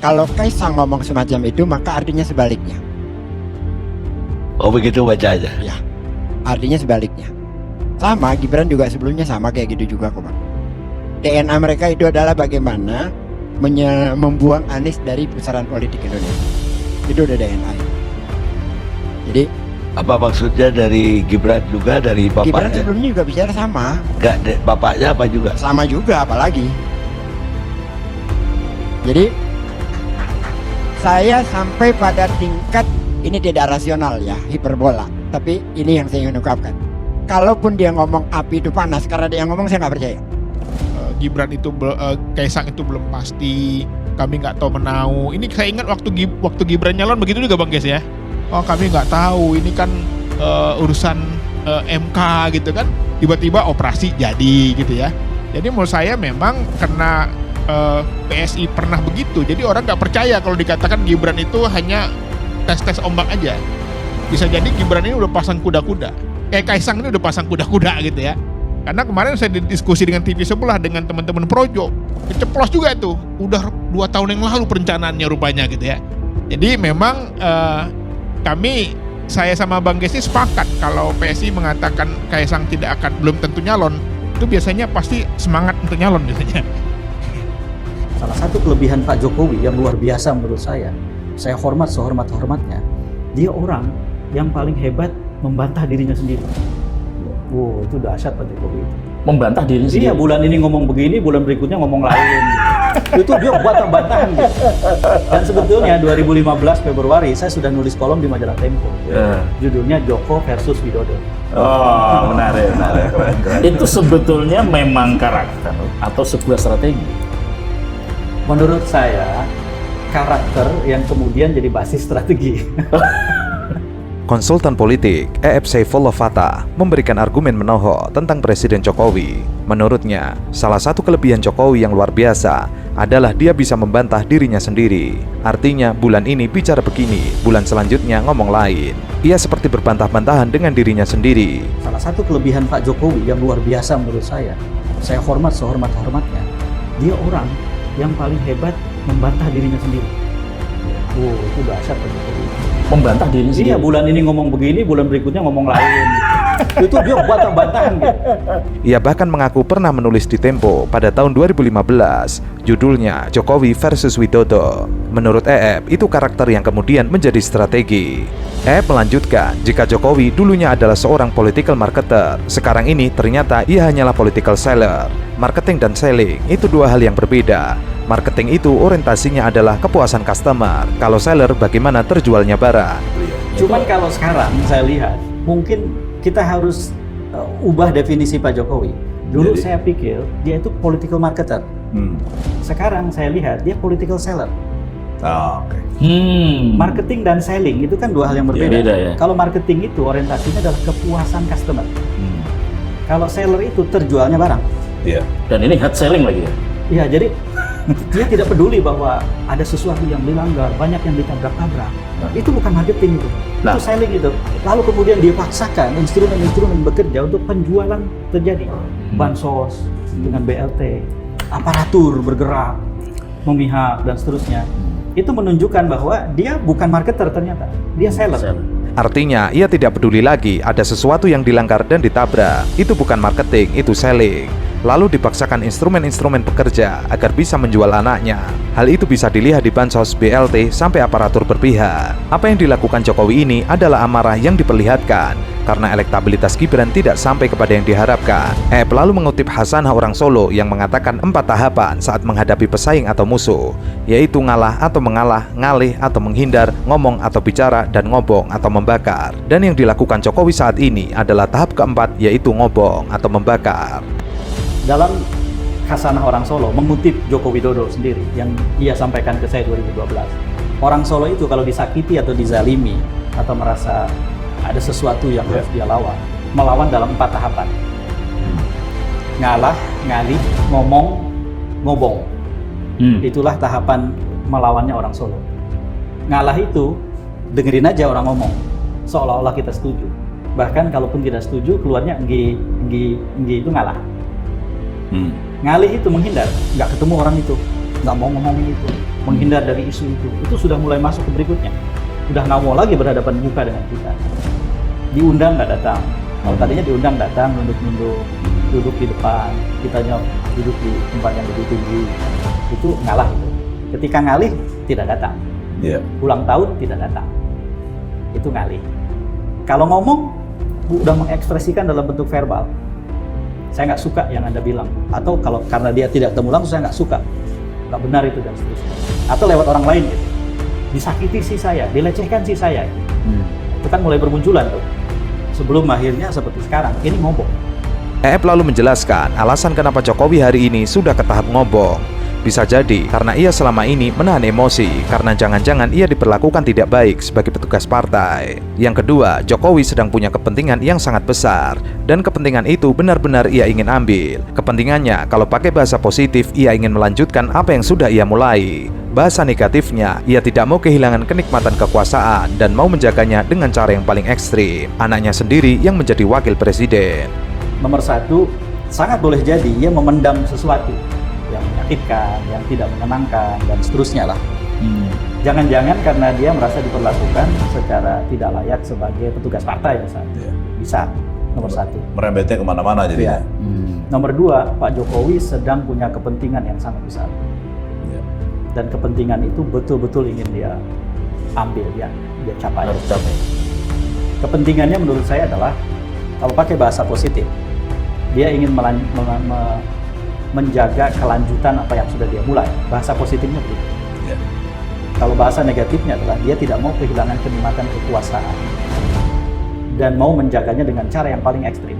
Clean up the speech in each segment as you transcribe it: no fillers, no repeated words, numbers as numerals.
Kalau Kaisang ngomong semacam itu, maka artinya sebaliknya. Oh begitu bacanya. Ya, artinya sebaliknya. Sama, Gibran juga sebelumnya sama kayak gitu juga kok, Bang. DNA mereka itu adalah bagaimana membuang Anies dari pusaran politik Indonesia. Itu udah DNA. Jadi Apa maksudnya dari Gibran juga, dari Gibran bapaknya? sebelumnya juga bicara sama. Enggak, bapaknya apa juga? Sama juga, apalagi. Jadi saya sampai pada tingkat ini tidak rasional ya, hiperbola. Tapi ini yang saya ingin ungkapkan. Kalaupun dia ngomong api itu panas, karena dia ngomong saya nggak percaya. Gibran itu Kaisang itu belum pasti, kami nggak tahu menau. Ini saya ingat waktu Gibran nyalon begitu juga Bang Ges ya. Oh kami nggak tahu, ini kan urusan MK gitu kan. Tiba-tiba operasi jadi gitu ya. Jadi menurut saya memang karena PSI pernah begitu, jadi orang nggak percaya kalau dikatakan Gibran itu hanya tes ombak aja. Bisa jadi Gibran ini udah pasang kuda-kuda, kayak Kaisang ini udah pasang kuda-kuda gitu ya. Karena kemarin saya diskusi dengan TV sebelah dengan teman-teman Projo, keceplos juga tuh, udah 2 tahun yang lalu perencanaannya rupanya gitu ya. Jadi memang saya sama Bang Gesi sepakat kalau PSI mengatakan Kaisang belum tentu nyalon, itu biasanya pasti semangat untuk nyalon biasanya. Salah satu kelebihan Pak Jokowi yang luar biasa menurut saya hormat sehormat-hormatnya, dia orang yang paling hebat membantah dirinya sendiri. Wow, itu dahsyat Pak Jokowi itu. Membantah diri sendiri. Iya, bulan ini ngomong begini, bulan berikutnya ngomong lain. Itu dia bantah-bantahan gitu. Dan sebetulnya 2015 Februari saya sudah nulis kolom di majalah Tempo. Judulnya Joko versus Widodo. Oh, menarik. Itu sebetulnya memang karakter atau sebuah strategi. Menurut saya, karakter yang kemudian jadi basis strategi. Konsultan politik E.F. Saifullah Fattah memberikan argumen menohok tentang Presiden Jokowi. Menurutnya, salah satu kelebihan Jokowi yang luar biasa adalah dia bisa membantah dirinya sendiri. Artinya, bulan ini bicara begini, bulan selanjutnya ngomong lain. Ia seperti berbantah-bantahan dengan dirinya sendiri. Salah satu kelebihan Pak Jokowi yang luar biasa menurut saya hormat sehormat-hormatnya, dia orang yang paling hebat membantah dirinya sendiri. Wow, itu dahsyat Pak Jokowi. Membantah diri sendiri. Iya, bulan ini ngomong begini, bulan berikutnya ngomong lain. Itu dia bantah-bantahan gitu. Ia bahkan mengaku pernah menulis di Tempo pada tahun 2015, judulnya Jokowi versus Widodo. Menurut E.F., itu karakter yang kemudian menjadi strategi. E.F. melanjutkan, jika Jokowi dulunya adalah seorang political marketer, sekarang ini ternyata ia hanyalah political seller. Marketing dan selling itu dua hal yang berbeda. Marketing itu orientasinya adalah kepuasan customer. Kalau seller, bagaimana terjualnya barang. Cuman kalau sekarang saya lihat, mungkin kita harus ubah definisi Pak Jokowi. Dulu saya pikir dia itu political marketer. Sekarang saya lihat dia political seller. Marketing dan selling itu kan dua hal yang berbeda. Beda, ya. Kalau marketing itu orientasinya adalah kepuasan customer. Kalau seller itu terjualnya barang. Dan ini hard selling lagi ya. Iya, jadi dia tidak peduli bahwa ada sesuatu yang dilanggar, banyak yang ditabrak-tabrak. Itu bukan marketing itu. Itu selling itu. Lalu kemudian dia paksakan instrumen-instrumen bekerja untuk penjualan terjadi. Bansos dengan BLT, aparatur bergerak, memihak dan seterusnya. Itu menunjukkan bahwa dia bukan marketer ternyata. Dia seller. Artinya, ia tidak peduli lagi ada sesuatu yang dilanggar dan ditabrak. Itu bukan marketing, itu selling. Lalu dipaksakan instrumen-instrumen bekerja agar bisa menjual anaknya. Hal itu bisa dilihat di bansos, BLT, sampai aparatur berpihak. Apa yang dilakukan Jokowi ini adalah amarah yang diperlihatkan karena elektabilitas Gibran tidak sampai kepada yang diharapkan. Lalu mengutip Hasanah orang Solo yang mengatakan 4 tahapan saat menghadapi pesaing atau musuh, yaitu ngalah atau mengalah, ngalih atau menghindar, ngomong atau bicara, dan ngobong atau membakar. Dan yang dilakukan Jokowi saat ini adalah tahap keempat, yaitu ngobong atau membakar. Dalam Hasanah orang Solo mengutip Joko Widodo sendiri yang ia sampaikan ke saya 2012. Orang Solo itu kalau disakiti atau dizalimi atau merasa ada sesuatu yang harus dia lawan, melawan dalam 4 tahapan. Ngalah, ngalih, ngomong, ngobong. Itulah tahapan melawannya orang Solo. Ngalah itu dengerin aja orang ngomong, seolah-olah kita setuju. Bahkan kalaupun tidak setuju, keluarnya nggi itu ngalah. Ngalih itu menghindar, nggak ketemu orang itu. nggak mau ngomongin itu, menghindar dari isu itu sudah mulai masuk ke berikutnya. Udah nggak mau lagi berhadapan muka dengan kita. Diundang nggak datang. Kalau tadinya diundang datang, nunduk-nunduk, duduk di depan, kitanya duduk di tempat yang lebih tinggi, itu ngalah itu. Ketika ngalih, tidak datang. Ulang tahun tidak datang, itu ngalih. Kalau ngomong, udah mengekspresikan dalam bentuk verbal. Saya nggak suka yang Anda bilang. Atau kalau karena dia tidak ketemu langsung, saya nggak suka. Nggak benar itu dan seterusnya. Atau lewat orang lain gitu. Disakiti si saya, dilecehkan si saya. Itu kan mulai bermunculan tuh. Sebelum akhirnya seperti sekarang, ini ngobong. EF lalu menjelaskan alasan kenapa Jokowi hari ini sudah ke tahap ngobong. Bisa jadi karena ia selama ini menahan emosi karena jangan-jangan ia diperlakukan tidak baik sebagai petugas partai. Yang kedua, Jokowi sedang punya kepentingan yang sangat besar dan kepentingan itu benar-benar ia ingin ambil. Kepentingannya kalau pakai bahasa positif ia ingin melanjutkan apa yang sudah ia mulai. Bahasa negatifnya, ia tidak mau kehilangan kenikmatan kekuasaan dan mau menjaganya dengan cara yang paling ekstrim. Anaknya sendiri yang menjadi wakil presiden. Nomor satu, sangat boleh jadi ia memendam sesuatu yang menyakitkan, yang tidak menyenangkan, dan seterusnya lah. Jangan-jangan karena dia merasa diperlakukan secara tidak layak sebagai petugas partai misalnya. Bisa, nomor satu. Merembetnya kemana-mana jadinya. Nomor dua, Pak Jokowi sedang punya kepentingan yang sangat besar. Dan kepentingan itu betul-betul ingin dia ambil, dia capai. Harus capai. Kepentingannya menurut saya adalah, kalau pakai bahasa positif, dia ingin menjaga kelanjutan apa yang sudah dia mulai. Bahasa positifnya begitu. Kalau bahasa negatifnya adalah dia tidak mau kehilangan kenikmatan kekuasaan dan mau menjaganya dengan cara yang paling ekstrim.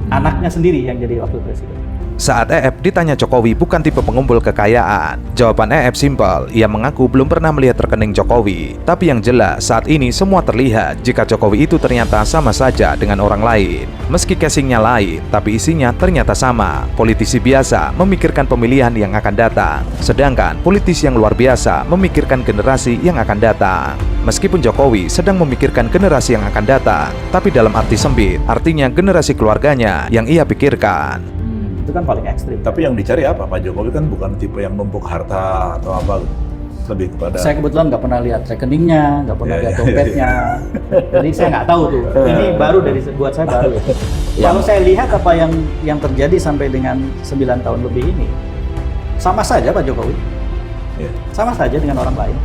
Anaknya sendiri yang jadi wakil presiden. Saat EF ditanya Jokowi bukan tipe pengumpul kekayaan, jawaban EF simpel, ia mengaku belum pernah melihat rekening Jokowi. Tapi yang jelas saat ini semua terlihat jika Jokowi itu ternyata sama saja dengan orang lain. Meski casingnya lain, tapi isinya ternyata sama. Politisi biasa memikirkan pemilihan yang akan datang, sedangkan politisi yang luar biasa memikirkan generasi yang akan datang. Meskipun Jokowi sedang memikirkan generasi yang akan datang, tapi dalam arti sempit, artinya generasi keluarganya yang ia pikirkan. Itu kan paling ekstrim. Tapi yang dicari apa? Pak Jokowi kan bukan tipe yang numpuk harta atau apa, lebih kepada... Saya kebetulan nggak pernah lihat rekeningnya, nggak pernah lihat dompetnya, jadi saya nggak tahu tuh. Ini baru buat saya baru. Kalau saya lihat apa yang terjadi sampai dengan 9 tahun lebih ini, sama saja Pak Jokowi, sama saja dengan orang lain.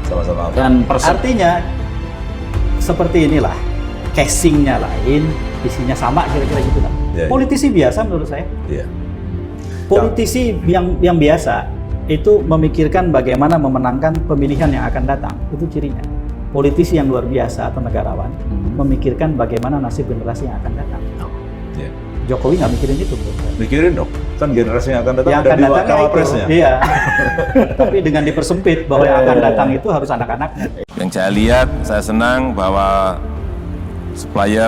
Sama-sama. Dan Artinya seperti inilah, casingnya lain, isinya sama kira-kira gitu lah. Politisi biasa menurut saya. Politisi yang biasa itu memikirkan bagaimana memenangkan pemilihan yang akan datang. Itu cirinya. Politisi yang luar biasa atau negarawan memikirkan bagaimana nasib generasi yang akan datang. Jokowi nggak mikirin itu menurut saya. Mikirin dong, kan generasi yang akan datang yang udah akan di datang cawapresnya. Iya. Tapi dengan dipersempit bahwa yang akan datang itu harus anak-anaknya. Yang saya lihat, saya senang bahwa supplier,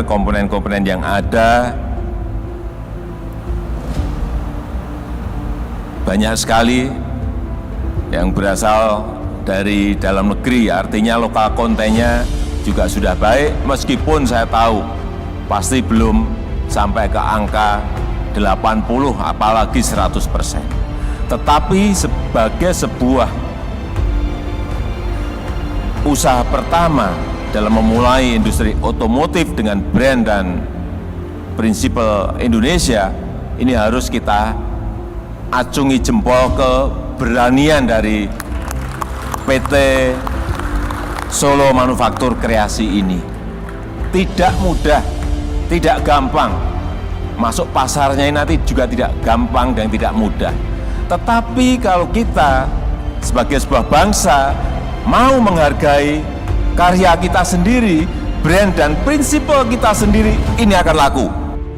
komponen-komponen yang ada banyak sekali yang berasal dari dalam negeri, artinya lokal kontennya juga sudah baik, meskipun saya tahu pasti belum sampai ke angka 80 apalagi 100%. Tetapi sebagai sebuah usaha pertama dalam memulai industri otomotif dengan brand dan prinsip Indonesia, ini harus kita acungi jempol keberanian dari PT Solo Manufaktur Kreasi ini. Tidak mudah, tidak gampang. Masuk pasarnya ini nanti juga tidak gampang dan tidak mudah. Tetapi kalau kita sebagai sebuah bangsa mau menghargai karya kita sendiri, brand dan prinsip kita sendiri, ini akan laku.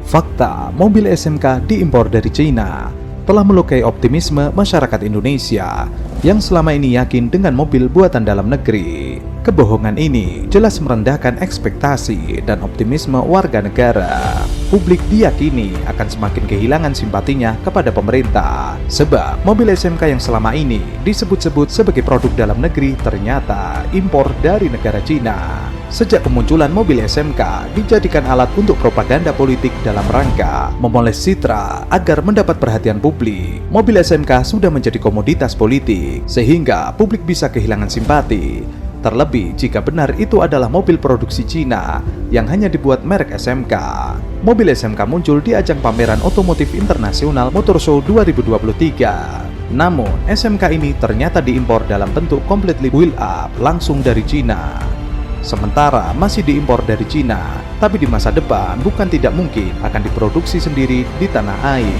Fakta, mobil SMK diimpor dari China telah melukai optimisme masyarakat Indonesia yang selama ini yakin dengan mobil buatan dalam negeri. Kebohongan ini jelas merendahkan ekspektasi dan optimisme warga negara. Publik diyakini akan semakin kehilangan simpatinya kepada pemerintah, sebab mobil SMK yang selama ini disebut-sebut sebagai produk dalam negeri ternyata impor dari negara Cina. Sejak kemunculan mobil SMK dijadikan alat untuk propaganda politik dalam rangka memoles citra agar mendapat perhatian publik. Mobil SMK sudah menjadi komoditas politik sehingga publik bisa kehilangan simpati. Terlebih jika benar itu adalah mobil produksi Cina yang hanya dibuat merek SMK. Mobil SMK muncul di ajang pameran otomotif internasional Motor Show 2023. Namun, SMK ini ternyata diimpor dalam bentuk completely wheel up langsung dari Cina. Sementara masih diimpor dari Cina, tapi di masa depan bukan tidak mungkin akan diproduksi sendiri di tanah air.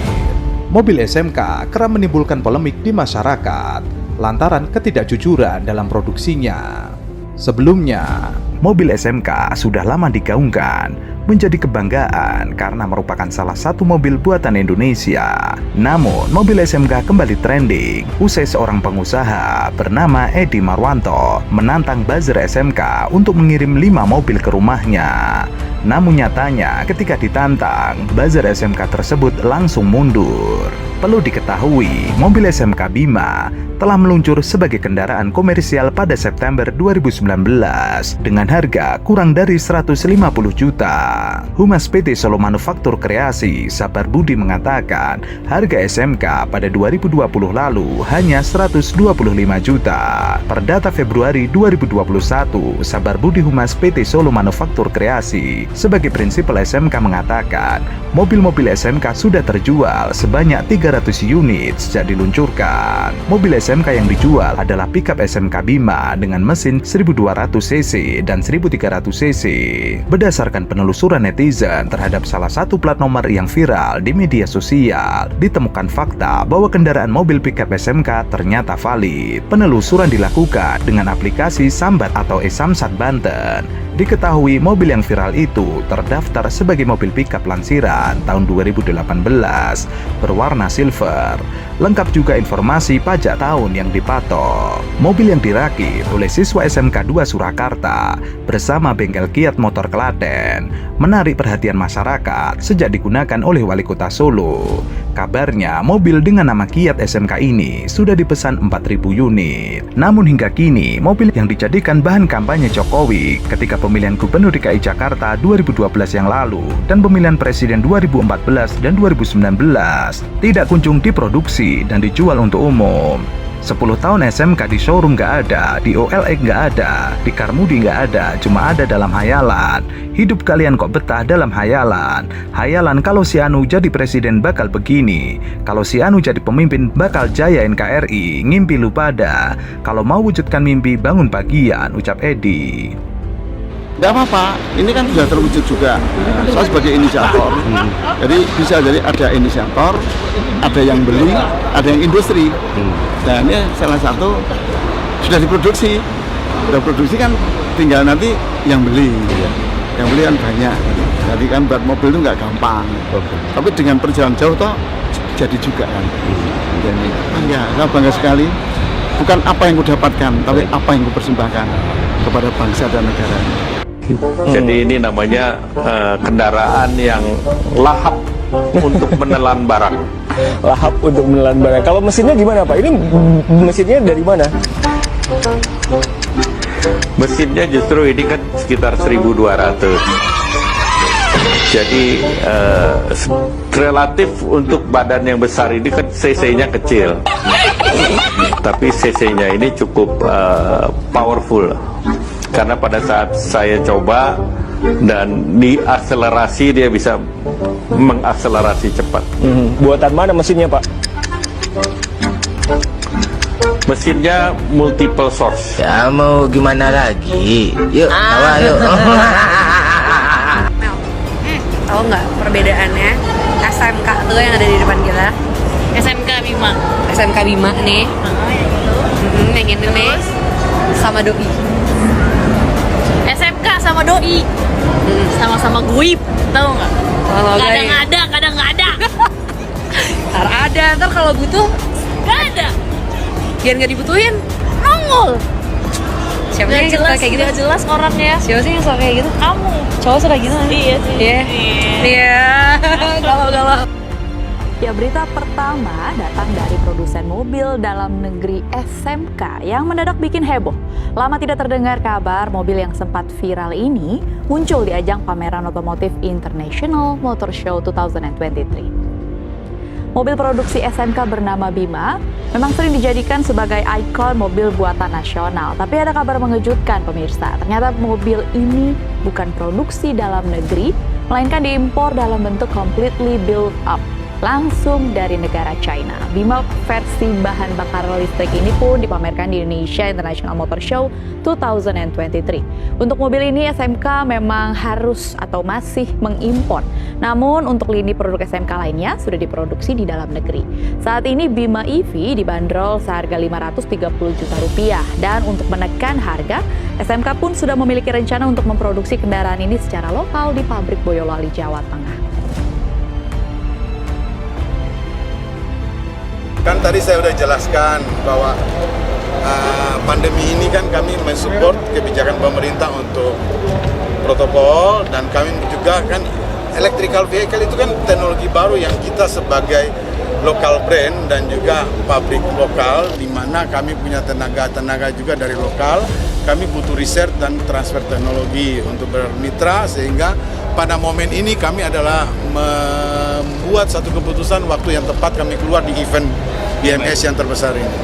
Mobil SMK kerap menimbulkan polemik di masyarakat lantaran ketidakjujuran dalam produksinya. Sebelumnya, mobil SMK sudah lama digaungkan menjadi kebanggaan karena merupakan salah satu mobil buatan Indonesia. Namun, mobil SMK kembali trending usai seorang pengusaha bernama Edi Marwanto menantang buzzer SMK untuk mengirim 5 mobil ke rumahnya. Namun nyatanya ketika ditantang, buzzer SMK tersebut langsung mundur. Perlu diketahui, mobil SMK Bima telah meluncur sebagai kendaraan komersial pada September 2019 dengan harga kurang dari 150 juta. Humas PT Solo Manufaktur Kreasi, Sabar Budi mengatakan harga SMK pada 2020 lalu hanya 125 juta. Per data Februari 2021, Sabar Budi Humas PT Solo Manufaktur Kreasi sebagai prinsipal SMK mengatakan mobil-mobil SMK sudah terjual sebanyak 300 unit sejak diluncurkan. Mobil SMK yang dijual adalah pickup SMK Bima dengan mesin 1200 cc dan 1300 cc. Berdasarkan penelusuran netizen terhadap salah satu plat nomor yang viral di media sosial, ditemukan fakta bahwa kendaraan mobil pickup SMK ternyata valid. Penelusuran dilakukan dengan aplikasi Sambat atau e-Samsat Banten. Diketahui mobil yang viral itu terdaftar sebagai mobil pickup lansiran tahun 2018 berwarna silver. Lengkap juga informasi pajak tahun yang dipatok. Mobil yang dirakit oleh siswa SMK 2 Surakarta bersama bengkel Kiat Motor Klaten menarik perhatian masyarakat sejak digunakan oleh Wali Kota Solo. Kabarnya mobil dengan nama Kiat SMK ini sudah dipesan 4.000 unit. Namun hingga kini mobil yang dijadikan bahan kampanye Jokowi ketika pemilihan Gubernur DKI Jakarta 2012 yang lalu dan pemilihan Presiden 2014 dan 2019 tidak kunjung diproduksi dan dijual untuk umum. 10 tahun SMK di showroom nggak ada, di OLX nggak ada, di Karmudi nggak ada, cuma ada dalam hayalan. Hidup kalian kok betah dalam hayalan. Hayalan kalau si Anu jadi presiden bakal begini, kalau si Anu jadi pemimpin bakal jaya NKRI, ngimpi lu pada. Kalau mau wujudkan mimpi bangun pagian, ucap Edi. Tidak apa-apa, ini kan sudah terwujud juga. Saya sebagai inisiator, jadi bisa jadi ada inisiator, ada yang beli, ada yang industri. Dan ini salah satu sudah diproduksi. Sudah produksi kan tinggal nanti yang beli. Yang beli kan banyak. Jadi kan buat mobil itu nggak gampang. Tapi dengan perjalanan jauh toh jadi juga kan. Jadi ya, saya bangga sekali. Bukan apa yang kudapatkan, tapi apa yang kupersembahkan kepada bangsa dan negara. Jadi ini namanya kendaraan yang lahap untuk menelan barang. Lahap untuk menelan barang. Kalau mesinnya gimana Pak? Ini mesinnya dari mana? Mesinnya justru ini kan sekitar 1.200. Jadi relatif untuk badan yang besar ini kan cc-nya kecil. Tapi cc-nya ini cukup powerful. Karena pada saat saya coba dan diakselerasi dia bisa mengakselerasi cepat. Buatan mana mesinnya Pak? Mesinnya multiple source. Ya mau gimana lagi? Yuk, bawa yuk. Tahu nggak perbedaannya SMK tuh yang ada di depan kita? SMK Bima. SMK Bima nih. Yang ini nih sama doi. SMK sama doi. Sama-sama guip, tahu nggak? Kadang ada, kadang nggak ada. Ntar ada, ntar kalau butuh nggak ada. Biar nggak dibutuhin, nongol. Siapa sih yang suka kayak gitu? Gak jelas orangnya. Siapa sih yang suka kayak gitu? Kamu. Cowok suka gitu kan? Iya sih. Iya. Iya. Galau-galau. Ya, berita pertama datang dari produsen mobil dalam negeri SMK yang mendadak bikin heboh. Lama tidak terdengar kabar mobil yang sempat viral ini muncul di ajang pameran otomotif International Motor Show 2023. Mobil produksi SMK bernama Bima memang sering dijadikan sebagai ikon mobil buatan nasional. Tapi ada kabar mengejutkan pemirsa, ternyata mobil ini bukan produksi dalam negeri, melainkan diimpor dalam bentuk completely built up langsung dari negara China. Bima versi bahan bakar listrik ini pun dipamerkan di Indonesia International Motor Show 2023. Untuk mobil ini SMK memang harus atau masih mengimpor. Namun untuk lini produk SMK lainnya sudah diproduksi di dalam negeri. Saat ini Bima EV dibanderol seharga Rp530 juta. Dan untuk menekan harga, SMK pun sudah memiliki rencana untuk memproduksi kendaraan ini secara lokal di pabrik Boyolali, Jawa Tengah. Kan tadi saya sudah jelaskan bahwa pandemi ini kan kami mensupport kebijakan pemerintah untuk protokol, dan kami juga kan electrical vehicle itu kan teknologi baru yang kita sebagai local brand dan juga pabrik lokal, di mana kami punya tenaga juga dari lokal. Kami butuh riset dan transfer teknologi untuk bermitra, sehingga pada momen ini kami adalah membuat satu keputusan waktu yang tepat kami keluar di event IMS yang terbesar ini.